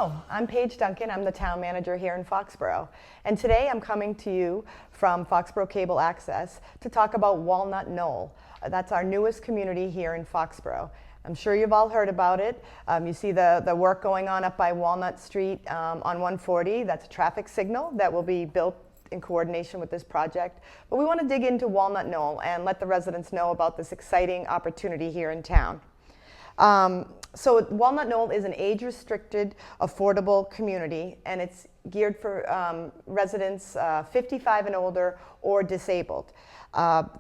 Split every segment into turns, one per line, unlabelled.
Hello, I'm Paige Duncan. I'm the town manager here in Foxborough. And today I'm coming to you from Foxboro Cable Access to talk about Walnut Knoll. That's our newest community here in Foxborough. I'm sure you've all heard about it. You see the work going on up by Walnut Street on 140. That's a traffic signal that will be built in coordination with this project. But we want to dig into Walnut Knoll and let the residents know about this exciting opportunity here in town. So Walnut Knoll is an age-restricted, affordable community, and it's geared for residents 55 and older or disabled.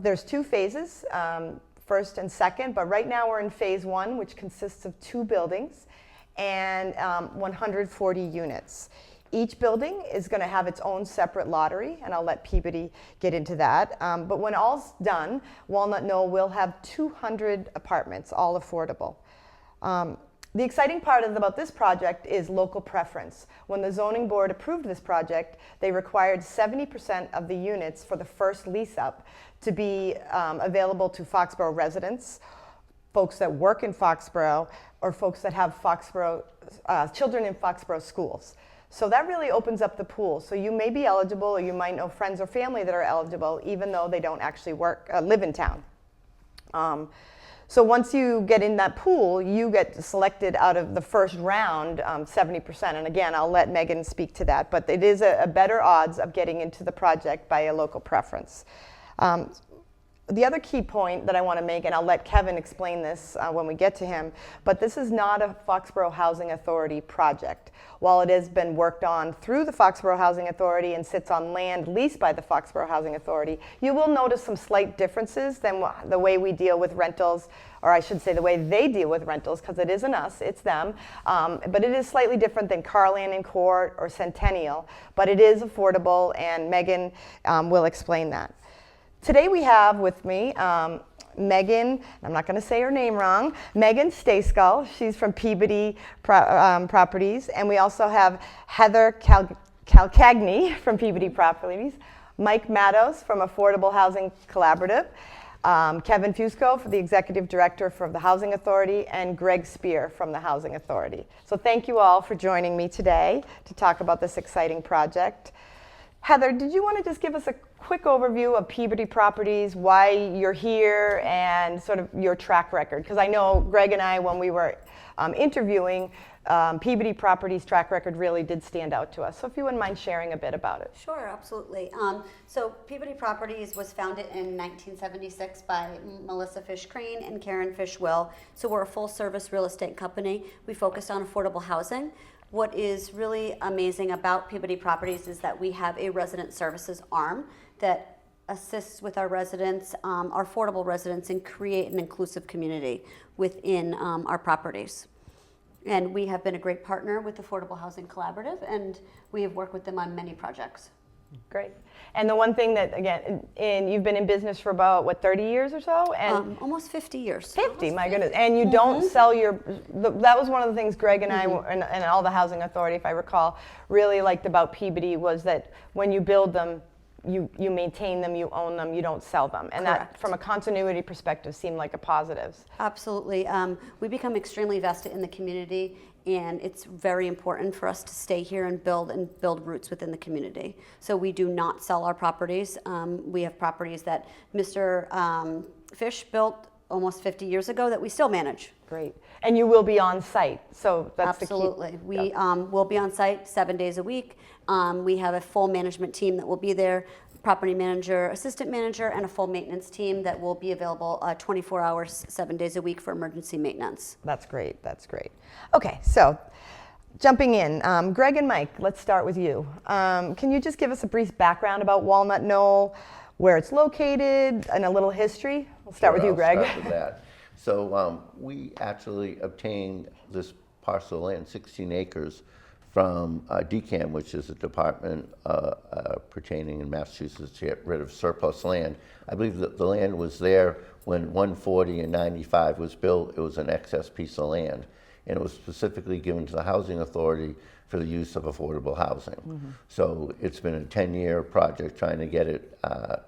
There's two phases, first and second, but right now we're in phase one, which consists of 2 buildings and 140 units. Each building is going to have its own separate lottery, and I'll let Peabody get into that. But when all's done, Walnut Knoll will have 200 apartments, all affordable. The exciting part about this project is local preference. When the zoning board approved this project, they required 70% of the units for the first lease up to be available to Foxborough residents, folks that work in Foxborough, or folks that have Foxborough, children in Foxborough schools. So that really opens up the pool. So you may be eligible, or you might know friends or family that are eligible, even though they don't actually live in town. So once you get in that pool, you get selected out of the first round 70%. And again, I'll let Megan speak to that. But it is a better odds of getting into the project by a local preference. The other key point that I want to make, and I'll let Kevin explain this when we get to him, but this is not a Foxborough Housing Authority project. While it has been worked on through the Foxborough Housing Authority and sits on land leased by the Foxborough Housing Authority, you will notice some slight differences than the way we deal with rentals, or I should say the way they deal with rentals, because it isn't us, it's them. But it is slightly different than Carland and Court or Centennial, but it is affordable, and Megan will explain that. Today we have with me Megan, I'm not going to say her name wrong, Megan Stayskull. She's from Peabody Properties. And we also have Heather Calcagni from Peabody Properties, Mike Mattos from Affordable Housing Collaborative, Kevin Fusco, the Executive Director for the Housing Authority, and Greg Spear from the Housing Authority. So thank you all for joining me today to talk about this exciting project. Heather, did you want to just give us a quick overview of Peabody Properties, why you're here, and sort of your track record? Because I know Greg and I, when we were interviewing, Peabody Properties' track record really did stand out to us. So if you wouldn't mind sharing a bit about it.
Sure, absolutely. So Peabody Properties was founded in 1976 by Melissa Fish Crane and Karen Fish Will. So we're a full-service real estate company. We focus on affordable housing. What is really amazing about Peabody Properties is that we have a resident services arm that assists with our residents, our affordable residents, and create an inclusive community within our properties. And we have been a great partner with Affordable Housing Collaborative, and we have worked with them on many projects.
Great. And the one thing that, again, you've been in business for about, what, 30 years or so? And
almost 50 years.
50, my goodness. And you don't sell that was one of the things Greg and I, and all the Housing Authority, if I recall, really liked about Peabody was that when you build them, you maintain them, you own them, you don't sell them. And
Correct.
That, from a continuity perspective, seemed like a positive.
Absolutely. We become extremely vested in the community, and it's very important for us to stay here and build roots within the community. So we do not sell our properties. We have properties that Mr. Fish built almost 50 years ago that we still manage.
Great. And you will be on site, so that's
Absolutely.
the key.
We will be on site 7 days a week. We have a full management team that will be there, property manager, assistant manager, and a full maintenance team that will be available 24 hours, 7 days a week for emergency maintenance.
That's great. That's great. Okay, so jumping in, Greg and Mike, let's start with you. Can you just give us a brief background about Walnut Knoll, where it's located, and a little history? We'll start with you, Greg.
I'll start with that. So we actually obtained this parcel of land, 16 acres, from DCAM, which is a department pertaining in Massachusetts to get rid of surplus land. I believe that the land was there when 140 and 95 was built. It was an excess piece of land. and it was specifically given to the Housing Authority for the use of affordable housing. So it's been a 10-year project trying to get it,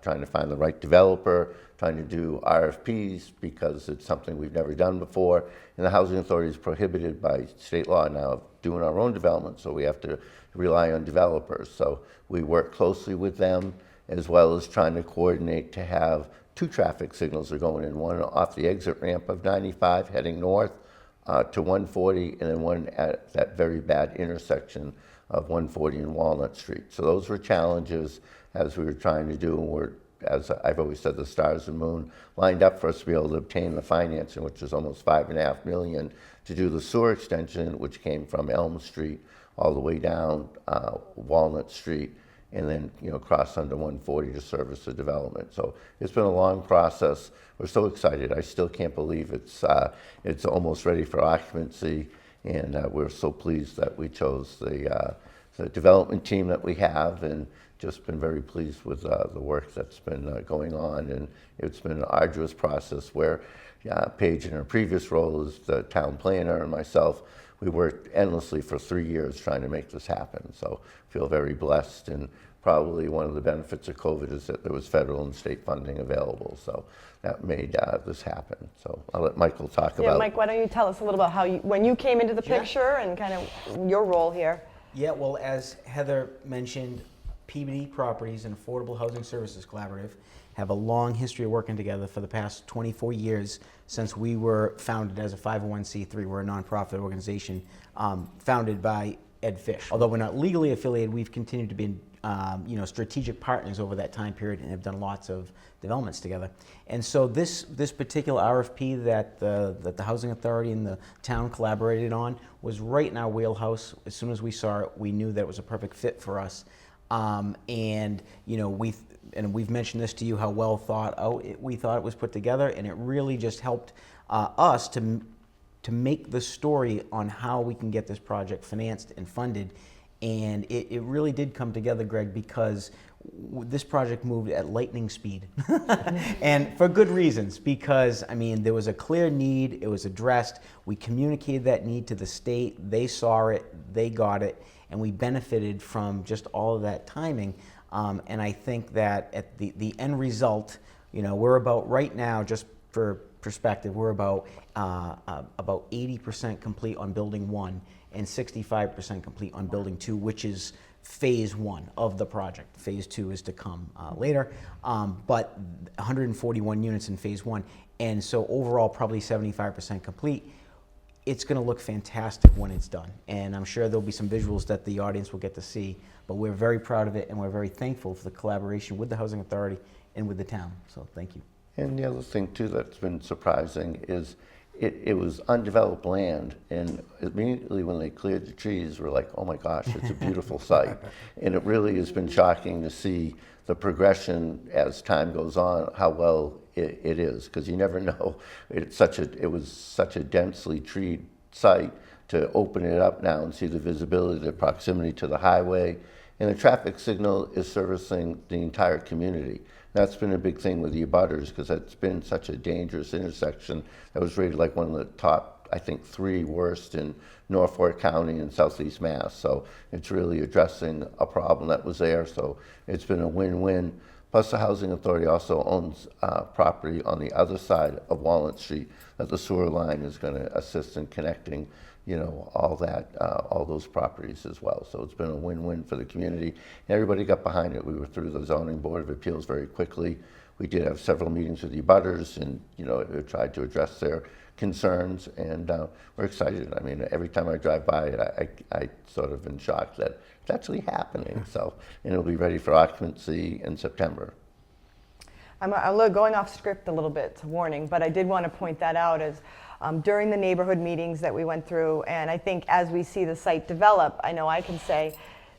trying to find the right developer, trying to do RFPs because it's something we've never done before. And the Housing Authority is prohibited by state law now of doing our own development, so we have to rely on developers. So we work closely with them, as well as trying to coordinate to have 2 traffic signals are going in, one off the exit ramp of 95 heading north to 140, and then one at that very bad intersection of 140 and Walnut Street. So those were challenges as we were trying to do, and we're, as I've always said, the stars and moon lined up for us to be able to obtain the financing, which is almost $5.5 million, to do the sewer extension, which came from Elm Street all the way down Walnut Street, and then cross under 140 to service the development. So it's been a long process. We're so excited. I still can't believe it's almost ready for occupancy, and we're so pleased that we chose the development team that we have, and just been very pleased with the work that's been going on. And it's been an arduous process where Paige, in her previous role as the town planner, and myself, we worked endlessly for 3 years trying to make this happen. So feel very blessed, and probably one of the benefits of COVID is that there was federal and state funding available. So that made this happen. So I'll let Michael talk about.
Yeah, Mike, why don't you tell us a little about how when you came into the picture and kind of your role here?
Yeah, well, as Heather mentioned, Peabody Properties and Affordable Housing Services Collaborative have a long history of working together for the past 24 years since we were founded as a 501c3. We're a nonprofit organization founded by Ed Fish. Although we're not legally affiliated, we've continued to be strategic partners over that time period and have done lots of developments together. And so this particular RFP that the Housing Authority and the town collaborated on was right in our wheelhouse. As soon as we saw it, we knew that it was a perfect fit for us. We've mentioned this to you, how well thought out we thought it was put together, and it really just helped us to make the story on how we can get this project financed and funded. And it really did come together, Greg, because this project moved at lightning speed. And for good reasons, because, I mean, there was a clear need, it was addressed, we communicated that need to the state, they saw it, they got it, and we benefited from just all of that timing. And I think that at the end result, we're about, right now, just for perspective, we're about 80% complete on building 1 and 65% complete on building 2, which is phase 1 of the project. Phase 2 is to come later, but 141 units in phase 1, and so overall probably 75% complete. It's going to look fantastic when it's done, and I'm sure there'll be some visuals that the audience will get to see, but we're very proud of it, and we're very thankful for the collaboration with the Housing Authority and with the town, so thank you.
And the other thing too that's been surprising is it was undeveloped land, and immediately when they cleared the trees, we're like, oh my gosh, it's a beautiful site. And it really has been shocking to see the progression as time goes on, how well it is, because you never know. It was such a densely treed site, to open it up now and see the visibility, the proximity to the highway, and the traffic signal is servicing the entire community. That's been a big thing with the abutters, because it's been such a dangerous intersection. That was rated like one of the top, I think, 3 worst in Norfolk County and Southeast Mass. So it's really addressing a problem that was there. So it's been a win-win. Plus the Housing Authority also owns property on the other side of Walnut Street that the sewer line is going to assist in connecting, all those properties as well. So it's been a win-win for the community. And everybody got behind it. We were through the Zoning Board of Appeals very quickly. We did have several meetings with the abutters, and we tried to address their concerns, and we're excited. I mean, every time I drive by it, I sort of in shock that it's actually happening. So, and it'll be ready for occupancy in September.
I'm going off script a little bit, it's a warning, but I did want to point that out as during the neighborhood meetings that we went through, and I think as we see the site develop, I know I can say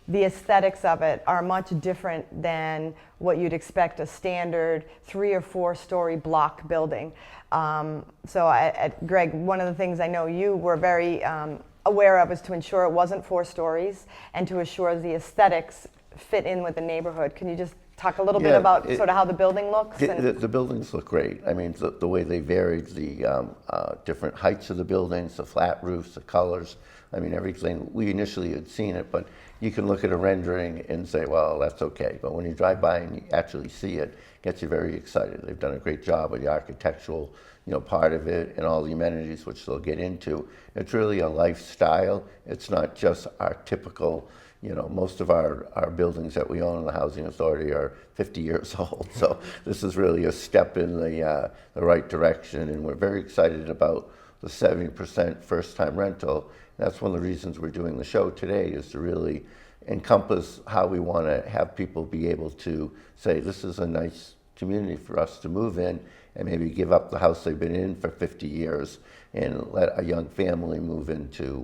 the aesthetics of it are much different than what you'd expect a standard 3 or 4 story block building. Greg, one of the things I know you were very aware of is to ensure it wasn't 4 stories and to assure the aesthetics fit in with the neighborhood. Can you just talk a little bit
Yeah,
about sort of how the building looks?
The buildings look great. I mean, the way they varied, the different heights of the buildings, the flat roofs, the colors. I mean, everything. We initially had seen it, but you can look at a rendering and say, well, that's okay. But when you drive by and you actually see it, it gets you very excited. They've done a great job with the architectural, part of it and all the amenities, which they'll get into. It's really a lifestyle. It's not just our typical, most of our buildings that we own in the Housing Authority are 50 years old. So this is really a step in the right direction. And we're very excited about the 70% first-time rental. That's one of the reasons we're doing the show today, is to really encompass how we want to have people be able to say, this is a nice community for us to move in, and maybe give up the house they've been in for 50 years and let a young family move into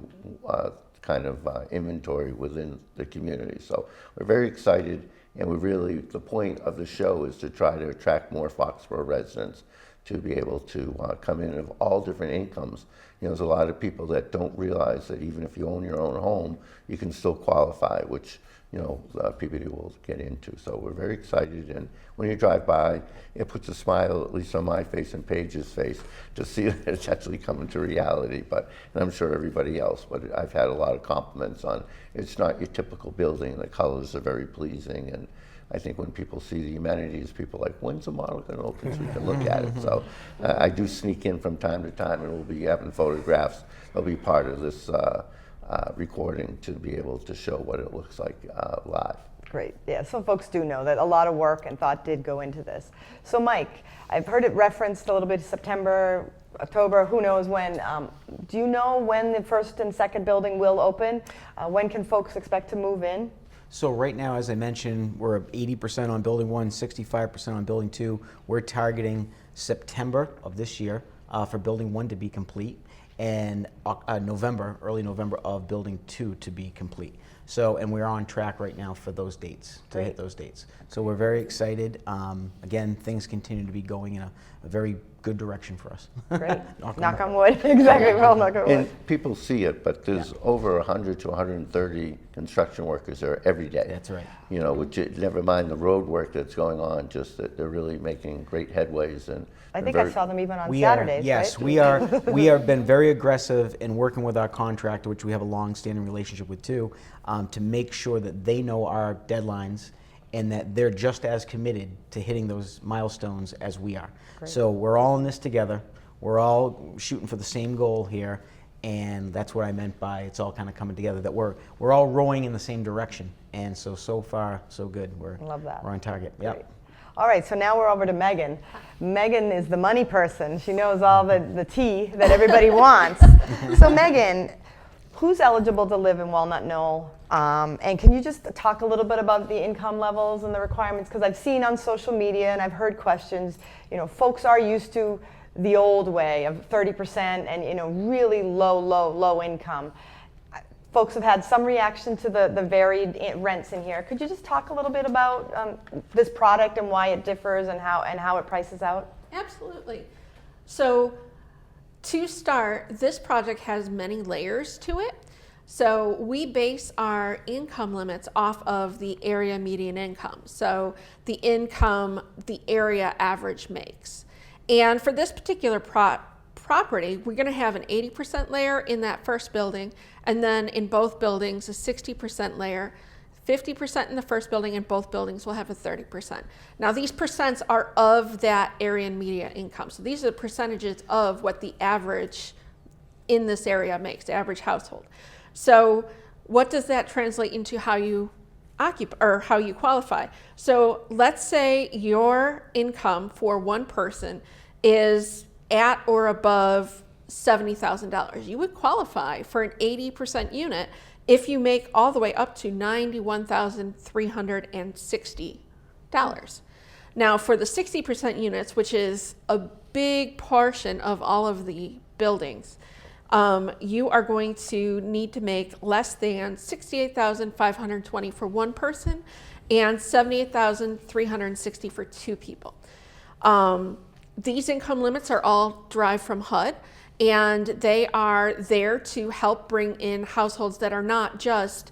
kind of inventory within the community. So we're very excited, and the point of the show is to try to attract more Foxborough residents to be able to come in of all different incomes. There's a lot of people that don't realize that even if you own your own home, you can still qualify, which PPD will get into. So we're very excited, and when you drive by, it puts a smile, at least on my face and Paige's face, to see that it's actually coming to reality. And I'm sure everybody else, but I've had a lot of compliments on it's not your typical building. The colors are very pleasing, and I think when people see the amenities, people are like, when's the model going to open so we can look at it? So I do sneak in from time to time, and we'll be having photographs. They'll be part of this recording to be able to show what it looks like live.
Great. Yeah, so folks do know that a lot of work and thought did go into this. So Mike, I've heard it referenced a little bit, September, October, who knows when. Do you know when the first and second building will open? When can folks expect to move in?
So right now, as I mentioned, we're at 80% on building 1, 65% on building 2. We're targeting September of this year for building 1 to be complete, and early November of building 2 to be complete. So, and we're on track right now for those dates, to hit those dates. So we're very excited. Again, things continue to be going in a very good direction for us.
Great. Knock on wood. Exactly. Well, knock on wood.
And people see it, but there's over 100 to 130 construction workers there every day.
That's right.
Which never mind the road work that's going on, just that they're really making great headways. And
I think I saw them even on
we
Saturdays,
yes,
right?
we have been very aggressive in working with our contractor, which we have a long-standing relationship with too, to make sure that they know our deadlines and that they're just as committed to hitting those milestones as we are.
Great. So
we're all in this together. We're all shooting for the same goal here, and that's what I meant by it's all kind of coming together, that we're all rowing in the same direction. And so far, so good.
Love that.
We're on target.
Great.
Yep.
All right, so now we're over to Megan. Megan is the money person. She knows all the tea that everybody wants. So Megan, who's eligible to live in Walnut Knoll? And can you just talk a little bit about the income levels and the requirements? Because I've seen on social media and I've heard questions, folks are used to the old way of 30% and, really low income. Folks have had some reaction to the varied rents in here. Could you just talk a little bit about this product and why it differs and how it prices out?
Absolutely. So to start, this project has many layers to it. So we base our income limits off of the area median income. So the income the area average makes. And for this particular property, we're going to have an 80% layer in that first building, and then in both buildings a 60% layer, 50% in the first building, and both buildings will have a 30%. Now these percents are of that area and median income. So these are the percentages of what the average in this area makes, the average household. So what does that translate into how you occupy or how you qualify? So let's say your income for one person is at or above $70,000. You would qualify for an 80% unit if you make all the way up to $91,360. Now for the 60% units, which is a big portion of all of the buildings, you are going to need to make less than $68,520 for one person and $78,360 for two people. These income limits are all derived from HUD, and they are there to help bring in households that are not just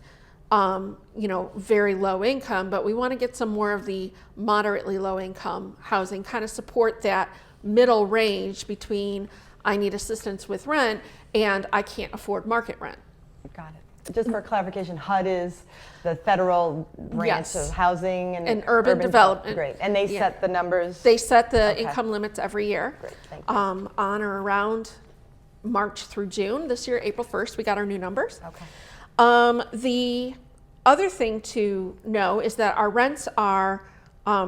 very low income, but we want to get some more of the moderately low income housing, kind of support that middle range between I need assistance with rent and I can't afford market rent.
Got it. Just for clarification, HUD is the federal branch
Yes.
of housing and
urban development.
Great. And they
Yeah.
set the numbers?
They set the
Okay.
income limits every year.
Great, thank you.
On or around March through June. This year, April 1st, we got our new numbers.
Okay.
The other thing to know is that our rents are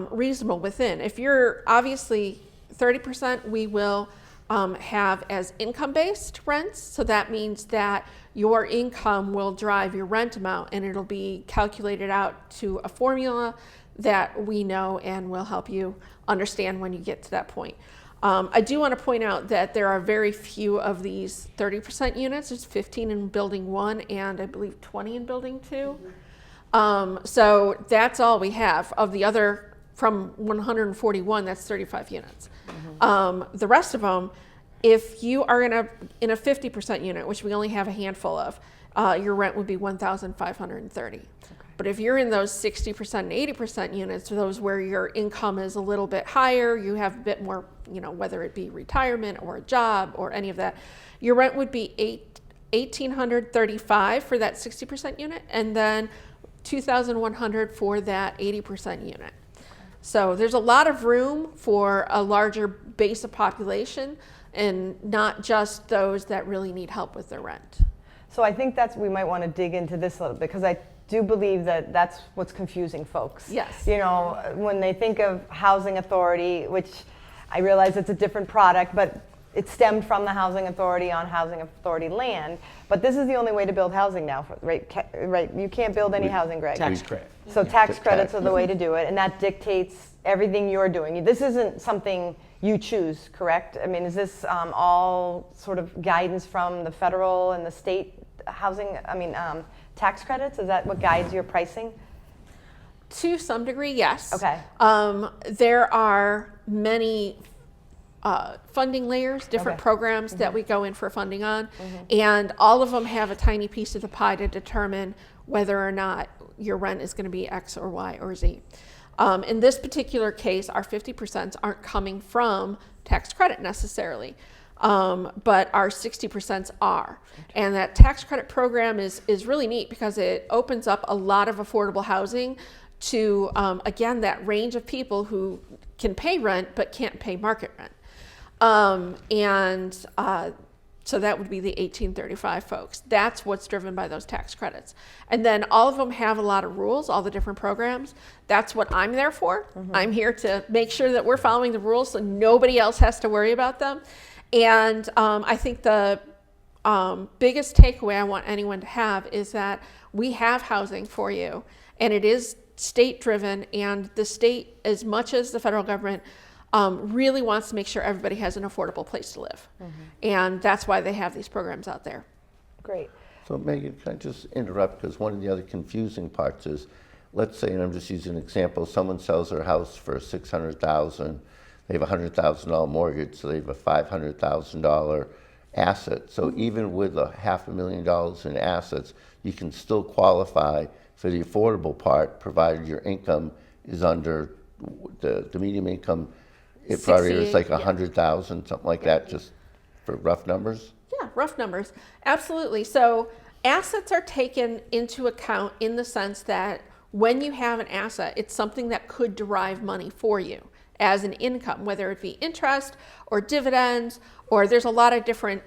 reasonable within. If you're obviously 30%, we will have as income-based rents. So that means that your income will drive your rent amount, and it'll be calculated out to a formula that we know and will help you understand when you get to that point. I do want to point out that there are very few of these 30% units. There's 15 in building 1 and I believe 20 in building 2. So that's all we have. Of the other, from 141, that's 35 units. The rest of them, if you are in a 50% unit, which we only have a handful of, your rent would be $1,530. But if you're in those 60% and 80% units, those where your income is a little bit higher, you have a bit more, whether it be retirement or a job or any of that, your rent would be $1,835 for that 60% unit, and then $2,100 for that 80% unit. So there's a lot of room for a larger base of population, and not just those that really need help with their rent.
So I think we might want to dig into this a little bit, because I do believe that that's what's confusing folks.
Yes.
When they think of housing authority, which I realize it's a different product, but it stemmed from the housing authority on housing authority land. But this is the only way to build housing now, right? You can't build any housing, Greg.
Tax credit.
So tax credits are the way to do it, and that dictates everything you're doing. This isn't something you choose, correct? I mean, is this all sort of guidance from the federal and the state tax credits? Is that what guides your pricing?
To some degree, yes.
Okay.
There are many funding layers, different
Okay.
programs that we go in for funding on, and all of them have a tiny piece of the pie to determine whether or not your rent is going to be X or Y or Z. In this particular case, our 50% aren't coming from tax credit necessarily, but our 60% are. And that tax credit program is really neat because it opens up a lot of affordable housing to, again, that range of people who can pay rent but can't pay market rent. So that would be the 1835 folks. That's what's driven by those tax credits. And then all of them have a lot of rules, all the different programs. That's what I'm there for. I'm here to make sure that we're following the rules so nobody else has to worry about them. And I think the biggest takeaway I want anyone to have is that we have housing for you, and it is state driven, and the state, as much as the federal government, really wants to make sure everybody has an affordable place to live. And that's why they have these programs out there.
Great.
So Megan, can I just interrupt, because one of the other confusing parts is, let's say, and I'm just using an example, someone sells their house for $600,000, they have a $100,000 mortgage, so they have a $500,000 asset. So even with $500,000 in assets, you can still qualify for the affordable part, provided your income is under the median income. It probably is like 100,000, something like that, just for rough numbers.
Yeah, rough numbers. Absolutely. So assets are taken into account in the sense that when you have an asset, it's something that could derive money for you as an income, whether it be interest or dividends, or there's a lot of different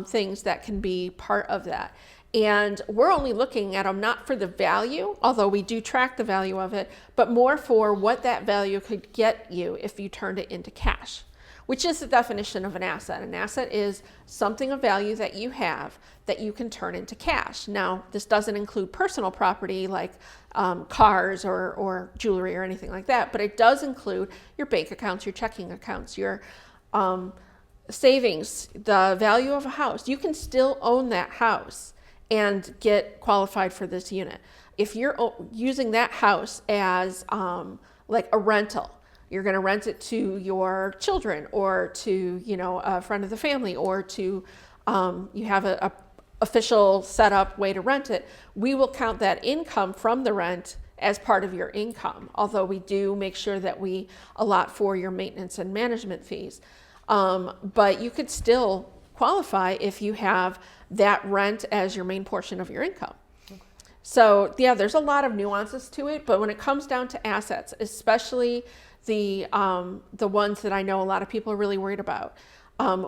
things that can be part of that. And we're only looking at them not for the value, although we do track the value of it, but more for what that value could get you if you turned it into cash, which is the definition of an asset. An asset is something of value that you have that you can turn into cash. Now, this doesn't include personal property like cars or jewelry or anything like that, but it does include your bank accounts, your checking accounts, your savings, the value of a house. You can still own that house and get qualified for this unit. If you're using that house as like a rental, you're going to rent it to your children or to a friend of the family, or to you have a official setup way to rent it, we will count that income from the rent as part of your income, although we do make sure that we allot for your maintenance and management fees. But you could still qualify if you have that rent as your main portion of your income. So yeah, there's a lot of nuances to it, but when it comes down to assets, especially the ones that I know a lot of people are really worried about,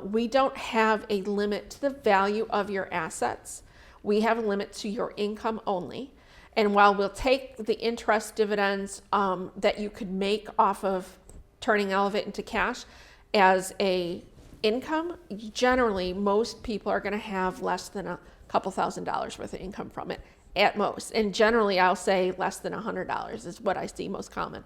we don't have a limit to the value of your assets. We have a limit to your income only. And while we'll take the interest dividends that you could make off of turning all of it into cash as a income, generally most people are going to have less than a couple $1,000s worth of income from it at most. And generally I'll say less than $100 is what I see most common.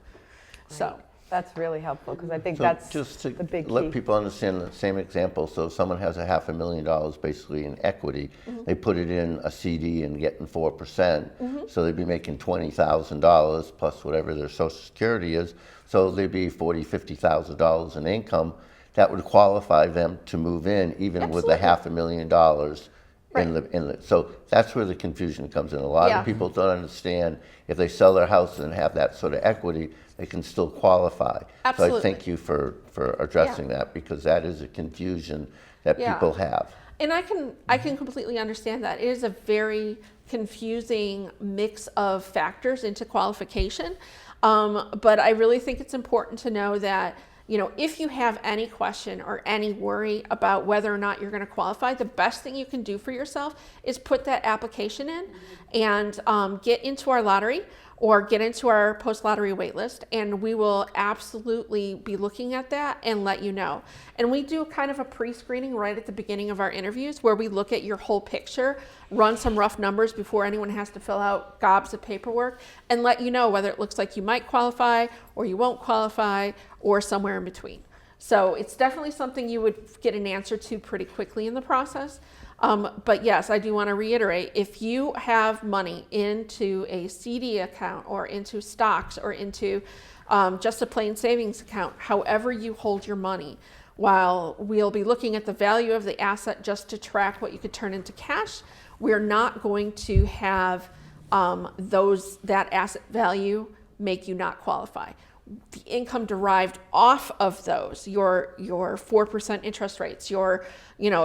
So
That's really helpful because I think
So
that's
just to
the big key.
let people understand the same example, so if someone has a $500,000 basically in equity, they put it in a CD and getting 4%, so they'd be making $20,000 plus whatever their Social Security is, so they'd be $40,000, $50,000 in income. That would qualify them to move in even with a $500,000 in the, so that's where the confusion comes in. A lot
Yeah.
of people don't understand if they sell their house and have that sort of equity, they can still qualify.
Absolutely.
So I thank you for addressing that, because that is a confusion that
Yeah.
people have.
And I can completely understand that. It is a very confusing mix of factors into qualification. But I really think it's important to know that, you know, if you have any question or any worry about whether or not you're going to qualify, the best thing you can do for yourself is put that application in and get into our lottery or get into our post-lottery wait list, and we will absolutely be looking at that and let you know. And we do kind of a pre-screening right at the beginning of our interviews where we look at your whole picture, run some rough numbers before anyone has to fill out gobs of paperwork, and let you know whether it looks like you might qualify or you won't qualify or somewhere in between. So it's definitely something you would get an answer to pretty quickly in the process. But yes, I do want to reiterate, if you have money into a CD account or into stocks or into just a plain savings account, however you hold your money, while we'll be looking at the value of the asset just to track what you could turn into cash, we're not going to have that asset value make you not qualify. The income derived off of those, your 4% interest rates, your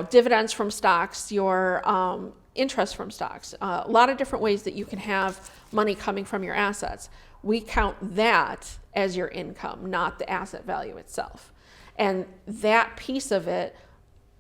dividends from stocks, your interest from stocks, a lot of different ways that you can have money coming from your assets. We count that as your income, not the asset value itself. And that piece of it,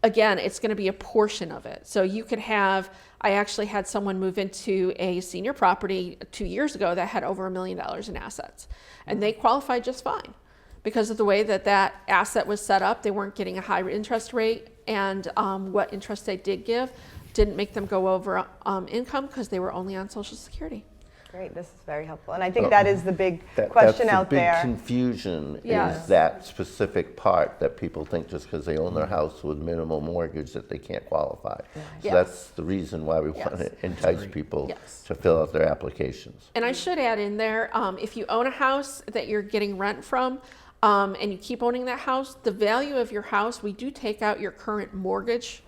again, it's going to be a portion of it. So you could have, I actually had someone move into a senior property 2 years ago that had over $1 million in assets. And they qualified just fine because of the way that that asset was set up. They weren't getting a high interest rate, and what interest they did give didn't make them go over income because they were only on Social Security.
Great, this is very helpful. And I think that is the big
That's
question
the
out
big
there.
confusion
Yes.
is that specific part that people think just because they own their house with minimal mortgage that they can't qualify. So
Yes.
that's the reason why we want to entice people
Yes.
to fill out their applications.
And I should add in there, if you own a house that you're getting rent from, and you keep owning that house, the value of your house, we do take out your current mortgage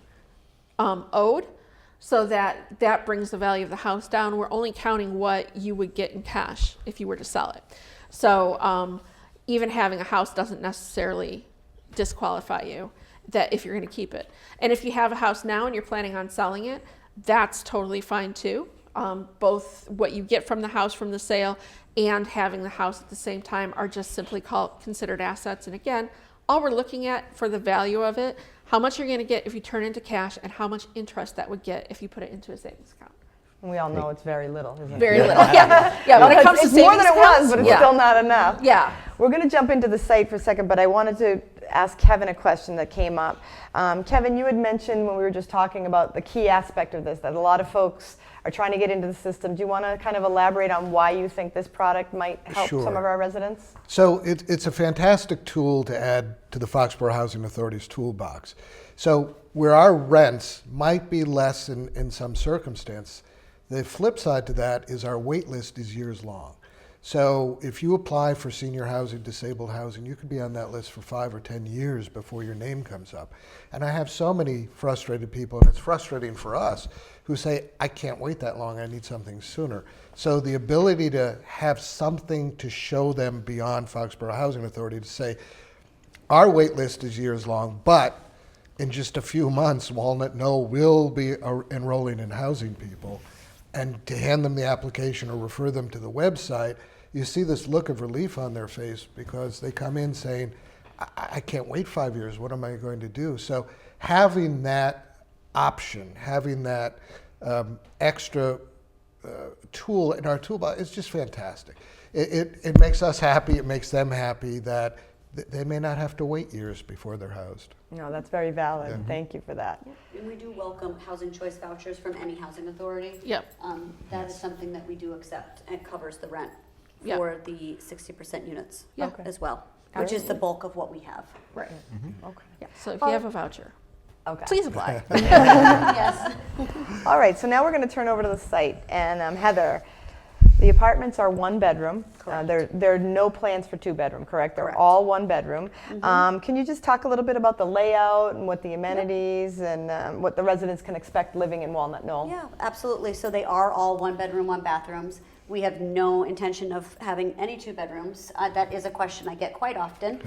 owed, so that brings the value of the house down. We're only counting what you would get in cash if you were to sell it. So even having a house doesn't necessarily disqualify you that if you're going to keep it. And if you have a house now and you're planning on selling it, that's totally fine too. Both what you get from the house from the sale and having the house at the same time are just simply considered assets. And again, all we're looking at for the value of it, how much you're going to get if you turn it into cash and how much interest that would get if you put it into a savings account.
And we all know it's very little, isn't it?
Very little. Yeah. When it comes to
It's more than it
savings
was,
accounts,
but it's
yeah.
still not enough.
Yeah.
We're going to jump into the site for a second, but I wanted to ask Kevin a question that came up. Kevin, you had mentioned when we were just talking about the key aspect of this, that a lot of folks are trying to get into the system. Do you want to kind of elaborate on why you think this product might help
Sure.
some of our residents?
So it's a fantastic tool to add to the Foxborough Housing Authority's toolbox. So where our rents might be less in some circumstance, the flip side to that is our wait list is years long. So if you apply for senior housing, disabled housing, you could be on that list for 5 or 10 years before your name comes up. And I have so many frustrated people, and it's frustrating for us, who say, I can't wait that long, I need something sooner. So the ability to have something to show them beyond Foxborough Housing Authority to say, our wait list is years long, but in just a few months, Walnut Knoll will be enrolling in housing people, and to hand them the application or refer them to the website, you see this look of relief on their face because they come in saying, I can't wait 5 years, what am I going to do? So having that option, having that extra tool in our toolbox is just fantastic. It makes us happy, it makes them happy that they may not have to wait years before they're housed.
No, that's very valid.
Yeah.
Thank you for that.
And we do welcome housing choice vouchers from any housing authority.
Yep.
That is something that we do accept, and it covers the rent
Yep.
for the 60% units
Yeah.
Okay.
as well, which is the bulk of what we have.
Right. Okay.
Yeah. So if you have a voucher,
Okay.
please apply.
Yes.
All right, so now we're going to turn over to the site. And Heather, the apartments are 1 bedroom. There are no plans for 2 bedroom, correct? They're
Correct.
all 1 bedroom. Can you just talk a little bit about the layout and what the amenities and what the residents can expect living in Walnut Knoll?
Yeah, absolutely. So they are all 1 bedroom, 1 bathrooms. We have no intention of having any 2 bedrooms. That is a question I get quite often.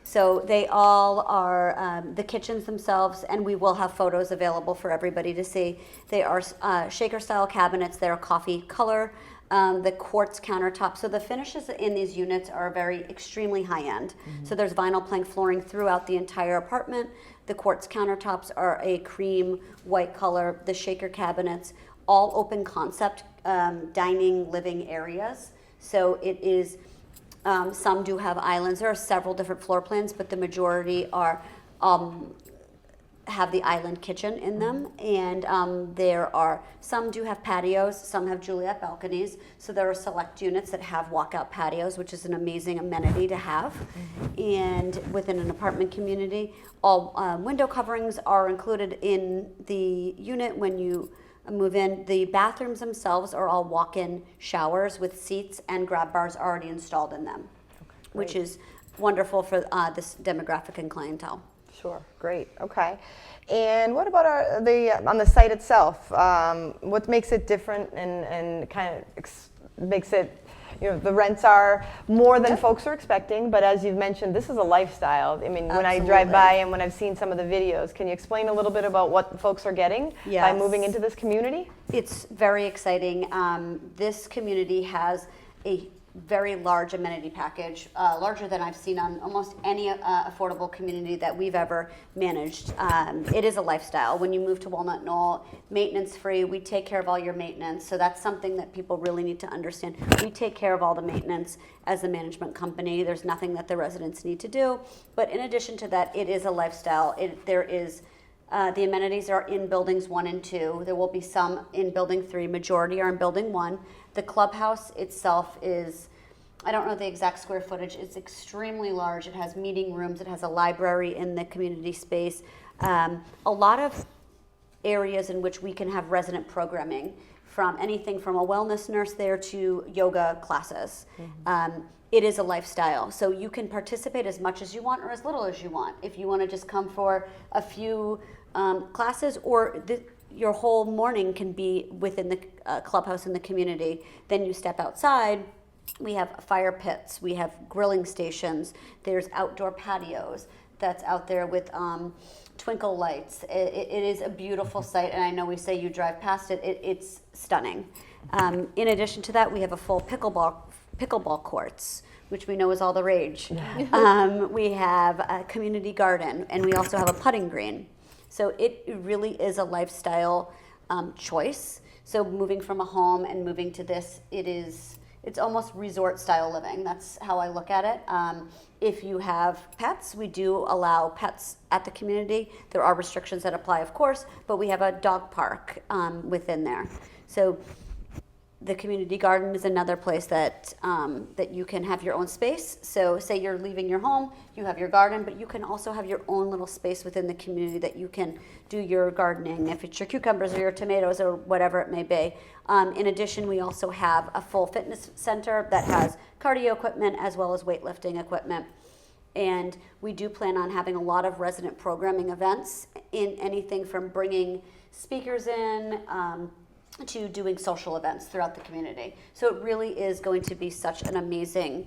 So they all are the kitchens themselves, and we will have photos available for everybody to see. They are shaker style cabinets. They're coffee color. The quartz countertop. So the finishes in these units are very extremely high end. So there's vinyl plank flooring throughout the entire apartment. The quartz countertops are a cream white color. The shaker cabinets, all open concept dining living areas. So it is, some do have islands. There are several different floor plans, but the majority are have the island kitchen in them, and there are some do have patios, some have Juliet balconies. So there are select units that have walkout patios, which is an amazing amenity to have. And within an apartment community, all window coverings are included in the unit when you move in. The bathrooms themselves are all walk-in showers with seats and grab bars already installed in them, which is wonderful for this demographic and clientele.
Sure, great, okay. And what about on the site itself? What makes it different and kind of makes it, the rents are more than folks are expecting, but as you've mentioned, this is a lifestyle. I mean, when I drive by and when I've seen some of the videos, can you explain a little bit about what the folks are getting by moving into this community?
It's very exciting. This community has a very large amenity package, larger than I've seen on almost any affordable community that we've ever managed. It is a lifestyle. When you move to Walnut Knoll, maintenance free, we take care of all your maintenance. So that's something that people really need to understand. We take care of all the maintenance as a management company. There's nothing that the residents need to do. But in addition to that, it is a lifestyle. There is the amenities are in buildings 1 and 2. There will be some in building 3. Majority are in building 1. The clubhouse itself is, I don't know the exact square footage. It's extremely large. It has meeting rooms. It has a library in the community space. A lot of areas in which we can have resident programming, from anything from a wellness nurse there to yoga classes. It is a lifestyle. So you can participate as much as you want or as little as you want. If you want to just come for a few classes, or your whole morning can be within the clubhouse in the community. Then you step outside. We have fire pits. We have grilling stations. There's outdoor patios that's out there with twinkle lights. It is a beautiful site, and I know we say you drive past it. It's stunning. In addition to that, we have a full pickleball courts, which we know is all the rage. We have a community garden, and we also have a putting green. So it really is a lifestyle choice. So moving from a home and moving to this, it's almost resort style living. That's how I look at it. If you have pets, we do allow pets at the community. There are restrictions that apply, of course, but we have a dog park within there. So The community garden is another place that that you can have your own space. So say you're leaving your home, you have your garden, but you can also have your own little space within the community that you can do your gardening, if it's your cucumbers or your tomatoes or whatever it may be. In addition, we also have a full fitness center that has cardio equipment as well as weightlifting equipment. And we do plan on having a lot of resident programming events, in anything from bringing speakers in to doing social events throughout the community. So it really is going to be such an amazing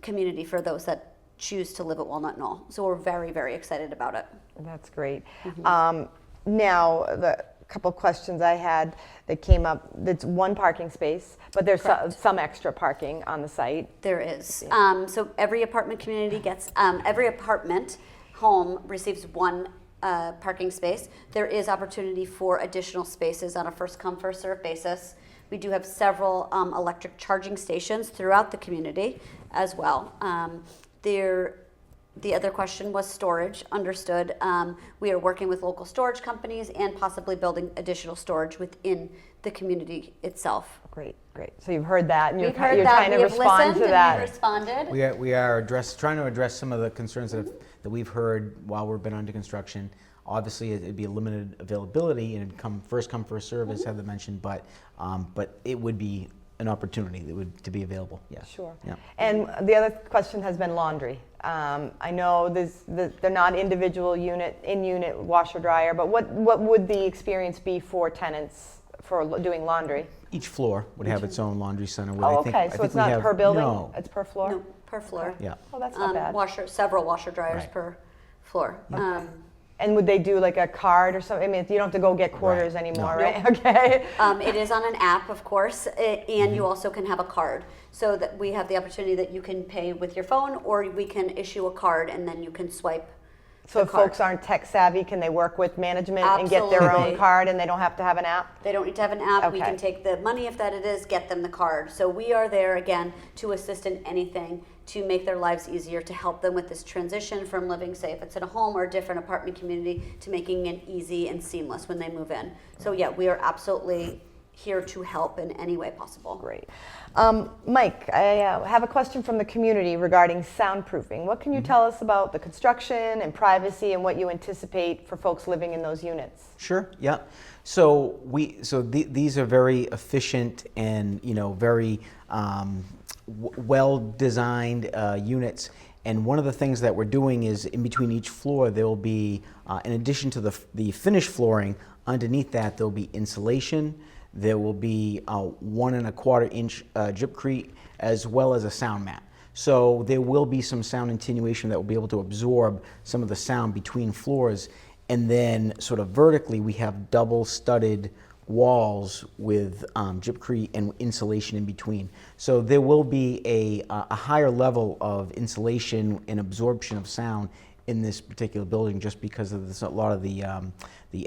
community for those that choose to live at Walnut Knoll. So we're very, very excited about it.
That's great. Now, the couple questions I had that came up, it's one parking space, but there's some extra parking on the site.
There is. So every apartment community gets, every apartment home receives one parking space. There is opportunity for additional spaces on a first come, first served basis. We do have several electric charging stations throughout the community as well. The other question was storage. Understood. We are working with local storage companies and possibly building additional storage within the community itself.
Great, great. So you've heard that, and you're
We've heard
you're
that.
trying to
We have
respond
listened
to that.
and we responded.
We are trying to address some of the concerns that we've heard while we've been under construction. Obviously, it'd be a limited availability, and it'd first come, first serve, as Heather mentioned, but it would be an opportunity to be available. Yeah.
Sure.
Yeah.
And the other question has been laundry. I know they're not individual in-unit washer dryer, but what would the experience be for tenants for doing laundry?
Each floor would have its own laundry center. Where
Oh,
I think,
okay.
I
So
think
it's
we
not
have,
per building?
No.
It's per floor?
No, per floor.
Yeah.
Oh, that's not bad.
Several washer dryers
Right.
per floor.
And would they do like a card or something? I mean, you don't have to go get quarters
Right.
anymore,
No.
right? Okay.
It is on an app, of course, and you also can have a card. So that we have the opportunity that you can pay with your phone, or we can issue a card and then you can swipe.
So if folks aren't tech savvy, can they work with management and get their own
Absolutely.
card, and they don't have to have an app?
They don't need to have an app. We
Okay.
can take the money if that it is, get them the card. So we are there again to assist in anything to make their lives easier, to help them with this transition from living, say, if it's in a home or a different apartment community, to making it easy and seamless when they move in. So yeah, we are absolutely here to help in any way possible.
Great. Mike, I have a question from the community regarding soundproofing. What can you tell us about the construction and privacy and what you anticipate for folks living in those units?
Sure. Yeah. So these are very efficient and very well designed units. And one of the things that we're doing is in between each floor there will be, in addition to the finished flooring, underneath that there will be insulation. There will be 1 1/4 inch gypcrete, as well as a sound mat. So there will be some sound attenuation that will be able to absorb some of the sound between floors. And then sort of vertically, we have double studded walls with gypcrete and insulation in between. So there will be a higher level of insulation and absorption of sound in this particular building, just because of a lot of the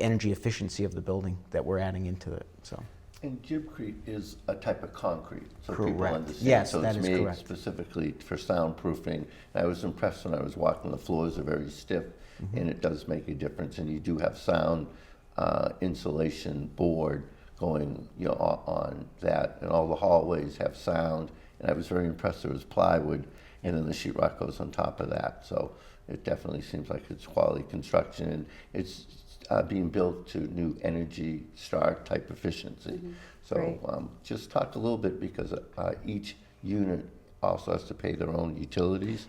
energy efficiency of the building that we're adding into it. So.
And gypcrete is a type of concrete, so people
Correct.
understand.
Yes,
so
that
it's
is
made
correct.
specifically for soundproofing. I was impressed when I was walking. The floors are very stiff, and it does make a difference. And you do have sound insulation board going, on that, and all the hallways have sound. And I was very impressed. There was plywood, and then the sheetrock goes on top of that. So it definitely seems like it's quality construction, and it's being built to new Energy Star type efficiency. So
Great.
just talk a little bit, because each unit also has to pay their own utilities.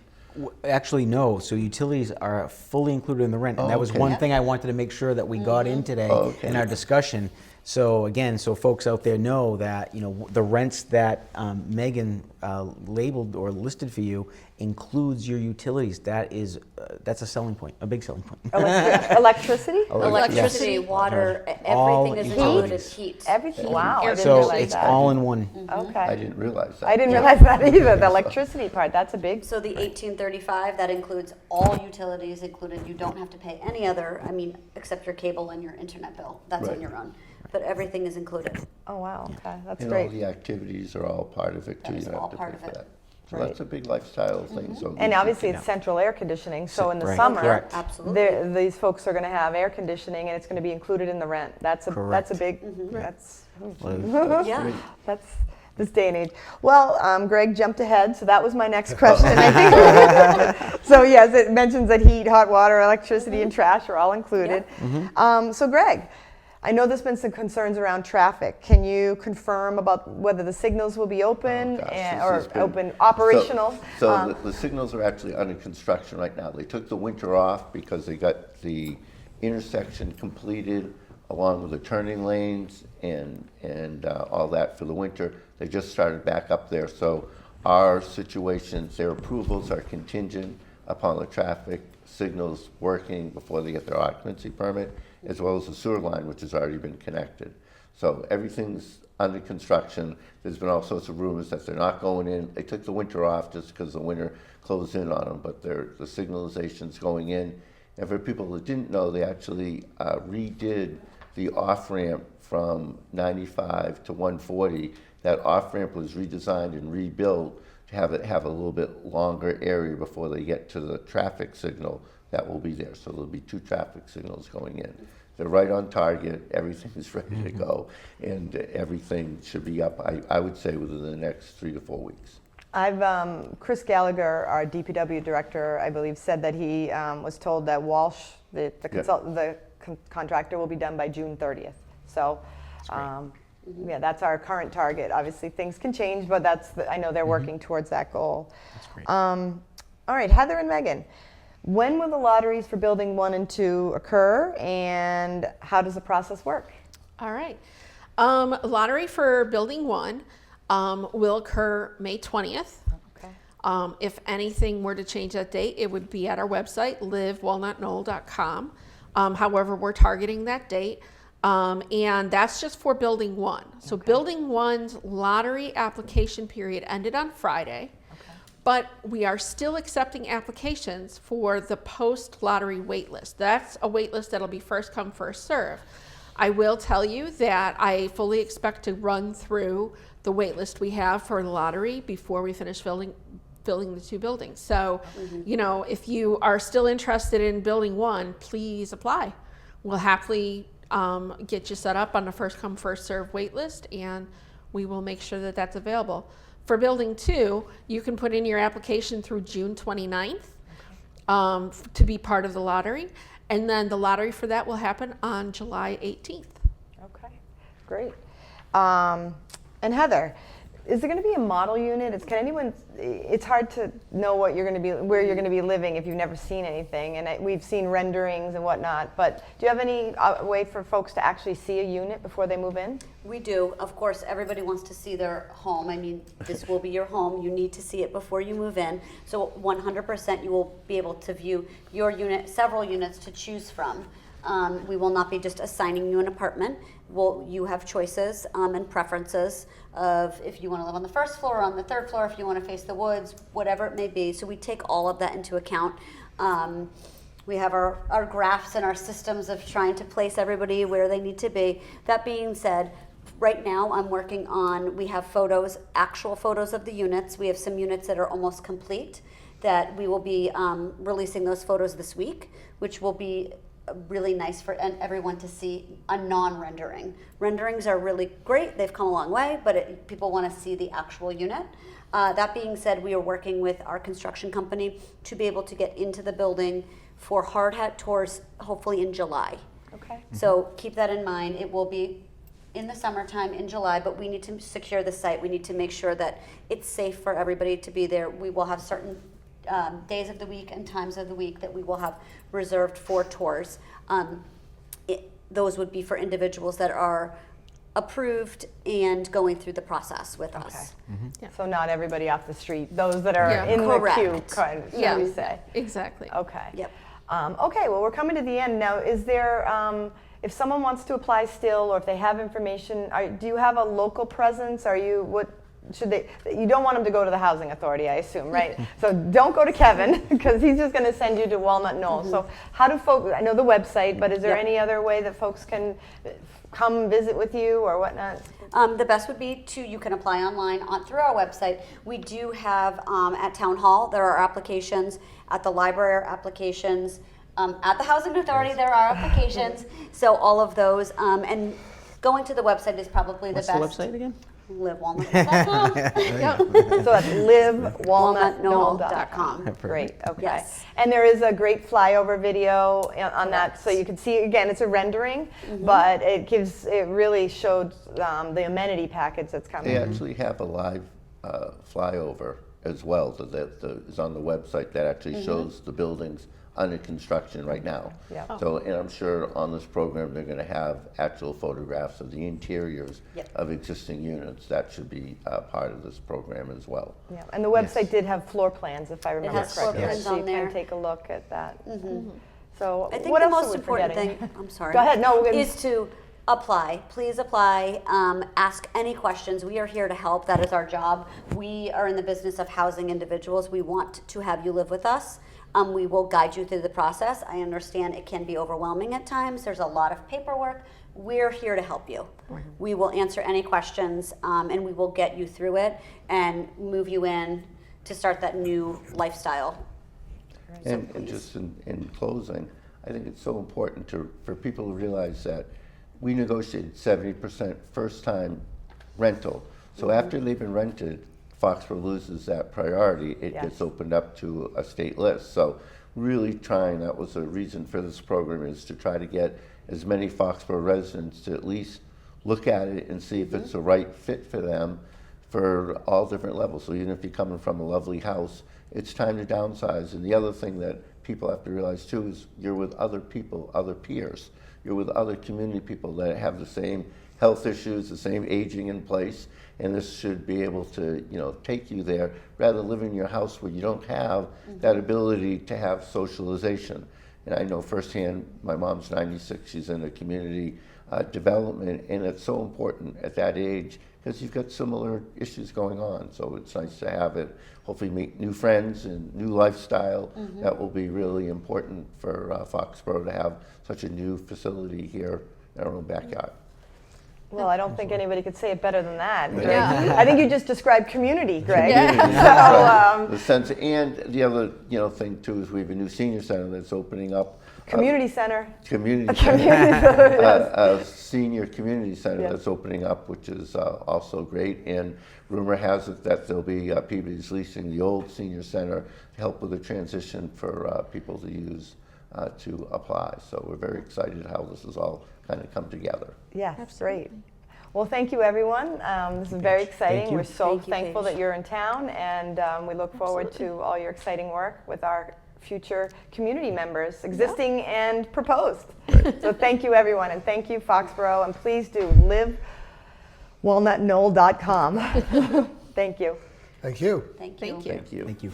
Actually, no. So utilities are fully included in the rent, and that was
Okay.
one thing I wanted to make sure that we got in today
Okay.
in our discussion. So again, so folks out there know that the rents that Megan labeled or listed for you includes your utilities. That's a selling point, a big selling point.
Electricity?
Electricity, water,
All
everything is
utilities.
included. Heat.
Everything? Wow, I didn't
So
realize
it's
that.
all in one.
I
Okay.
didn't realize that.
I didn't realize that either, the electricity part. That's a big.
So the 1835, that includes all utilities included. You don't have to pay any other, except your cable and your internet bill. That's on
Right.
your own. But everything is included.
Oh, wow, okay, that's
And
great.
all the activities are all part of it too.
That is
You don't
all
have to
part
pay
of
for
it.
that. So that's a big lifestyle thing. So
And
we
obviously
should-
it's central air conditioning, so in the
Right,
summer,
correct.
Absolutely.
these folks are going to have air conditioning and it's going to be included in the rent. That's a
Correct.
big, that's
Yeah.
that's this day and age. Well, Greg jumped ahead, so that was my next question. I think so. Yes, it mentions that heat, hot water, electricity, and trash are all included. So Greg, I know there's been some concerns around traffic. Can you confirm about whether the signals will be open
Gosh,
and,
this
or
has been-
open operational?
So the signals are actually under construction right now. They took the winter off because they got the intersection completed along with the turning lanes and all that for the winter. They just started back up there. So our situations, their approvals are contingent upon the traffic signals working before they get their occupancy permit, as well as the sewer line, which has already been connected. So everything's under construction. There's been all sorts of rumors that they're not going in. They took the winter off just because the winter closed in on them, but the signalization's going in. And for people that didn't know, they actually redid the off-ramp from 95 to 140. That off-ramp was redesigned and rebuilt to have it have a little bit longer area before they get to the traffic signal that will be there. So there'll be 2 traffic signals going in. They're right on target, everything is ready to go, and everything should be up, I would say, within the next 3 to 4 weeks.
Chris Gallagher, our DPW director, I believe, said that he was told that Walsh, the contractor, will be done by June 30th. So, yeah, that's our current target. Obviously, things can change, but I know they're working towards that goal.
That's great.
All right, Heather and Megan, when will the lotteries for Building 1 and 2 occur, and how does the process work?
All right. Lottery for Building 1 will occur May 20th.
Okay.
If anything were to change that date, it would be at our website, livewalnutknoll.com. However, we're targeting that date. And that's just for Building 1. So Building 1's lottery application period ended on Friday. But we are still accepting applications for the post-lottery waitlist. That's a waitlist that'll be first come, first serve. I will tell you that I fully expect to run through the waitlist we have for the lottery before we finish filling the 2 buildings. So, you know, if you are still interested in Building 1, please apply. We'll happily get you set up on the first come, first serve waitlist, and we will make sure that that's available. For Building 2, you can put in your application through June 29th to be part of the lottery. And then the lottery for that will happen on July 18th.
Okay, great. And Heather, is there going to be a model unit? It's hard to know where you're going to be living if you've never seen anything. And we've seen renderings and whatnot, but do you have any way for folks to actually see a unit before they move in?
We do. Of course, everybody wants to see their home. I mean, this will be your home. You need to see it before you move in. So 100% you will be able to view your unit, several units to choose from. We will not be just assigning you an apartment. You have choices and preferences of if you want to live on the first floor or on the third floor, if you want to face the woods, whatever it may be. So we take all of that into account. We have our graphs and our systems of trying to place everybody where they need to be. That being said, right now I'm working on, we have photos, actual photos of the units. We have some units that are almost complete that we will be releasing those photos this week, which will be really nice for everyone to see a non-rendering. Renderings are really great. They've come a long way, but people want to see the actual unit. That being said, we are working with our construction company to be able to get into the building for hard hat tours, hopefully in July.
Okay.
So keep that in mind. It will be in the summertime in July, but we need to secure the site. We need to make sure that it's safe for everybody to be there. We will have certain days of the week and times of the week that we will have reserved for tours. Those would be for individuals that are approved and going through the process with us.
Yeah.
So not everybody off the street, those that are
Yeah.
in
Correct.
the queue, shall we say.
Exactly.
Okay.
Yep.
Okay, well, we're coming to the end now. Is there, if someone wants to apply still, or if they have information, do you have a local presence? you don't want them to go to the housing authority, I assume, right? So don't go to Kevin, because he's just going to send you to Walnut Knoll. So how do folks, I know the website, but is there
Yep.
any other way that folks can come visit with you or whatnot?
The best would be you can apply online through our website. We do have at Town Hall, there are applications, at the library are applications, at the Housing Authority there are applications. So all of those, and going to the website is probably
What's
the
the
best.
website again?
LiveWalnut.com.
So that's livewalnutknoll.com. Great, okay.
Yes.
And there is a great flyover video on that, so you can see, again, it's a rendering, but it really showed the amenity package that's coming.
They actually have a live flyover as well that is on the website that actually shows the buildings under construction right now.
Yeah.
So, and I'm sure on this program they're going to have actual photographs of the interiors
Yep.
of existing units. That should be part of this program as well.
Yeah, and the website did have floor plans, if I remember
has floor
correctly.
plans
So you
on there.
can take a look at that. So
I think
what
the
else are
most
we
important
forgetting?
thing, I'm sorry.
Go ahead, no, we're gonna-
is to apply. Please apply. Ask any questions. We are here to help. That is our job. We are in the business of housing individuals. We want to have you live with us. We will guide you through the process. I understand it can be overwhelming at times. There's a lot of paperwork. We're here to help you. We will answer any questions, and we will get you through it and move you in to start that new lifestyle.
And
please.
just in closing, I think it's so important for people to realize that we negotiated 70% first-time rental. So after they've been rented, Foxborough loses that priority. It
Yes.
gets opened up to a state list. So really trying, that was a reason for this program, is to try to get as many Foxborough residents to at least look at it and see if it's the right fit for them for all different levels. So even if you're coming from a lovely house, it's time to downsize. And the other thing that people have to realize too is you're with other people, other peers. You're with other community people that have the same health issues, the same aging in place, and this should be able to, take you there rather than live in your house where you don't have that ability to have socialization. And I know firsthand, my mom's 96, she's in a community development, and it's so important at that age because you've got similar issues going on. So it's nice to have it, hopefully meet new friends and new lifestyle. That will be really important for Foxborough to have such a new facility here in our own backyard.
Well, I don't think anybody could say it better than that, Greg.
Yeah.
I think you just described community, Greg.
Right. The sense, and the other thing too is we have a new senior center that's opening up.
Community center.
Community
Community
center,
center,
a senior community center
Yeah.
that's opening up, which is also great. And rumor has it that there'll be Peabody's leasing the old senior center to help with the transition for people to use to apply. So we're very excited how this has all kind of come together.
Yeah, great. Well, thank you, everyone. This is very exciting.
you.
We're so
Thank you,
thankful
Paige.
that you're in town, and we look forward to all your exciting work with our future community members, existing and proposed. So thank you, everyone, and thank you, Foxborough, and please do livewalnutknoll.com. Thank you.
Thank you.
Thank you.
Thank you.
Thank you.
Thank you.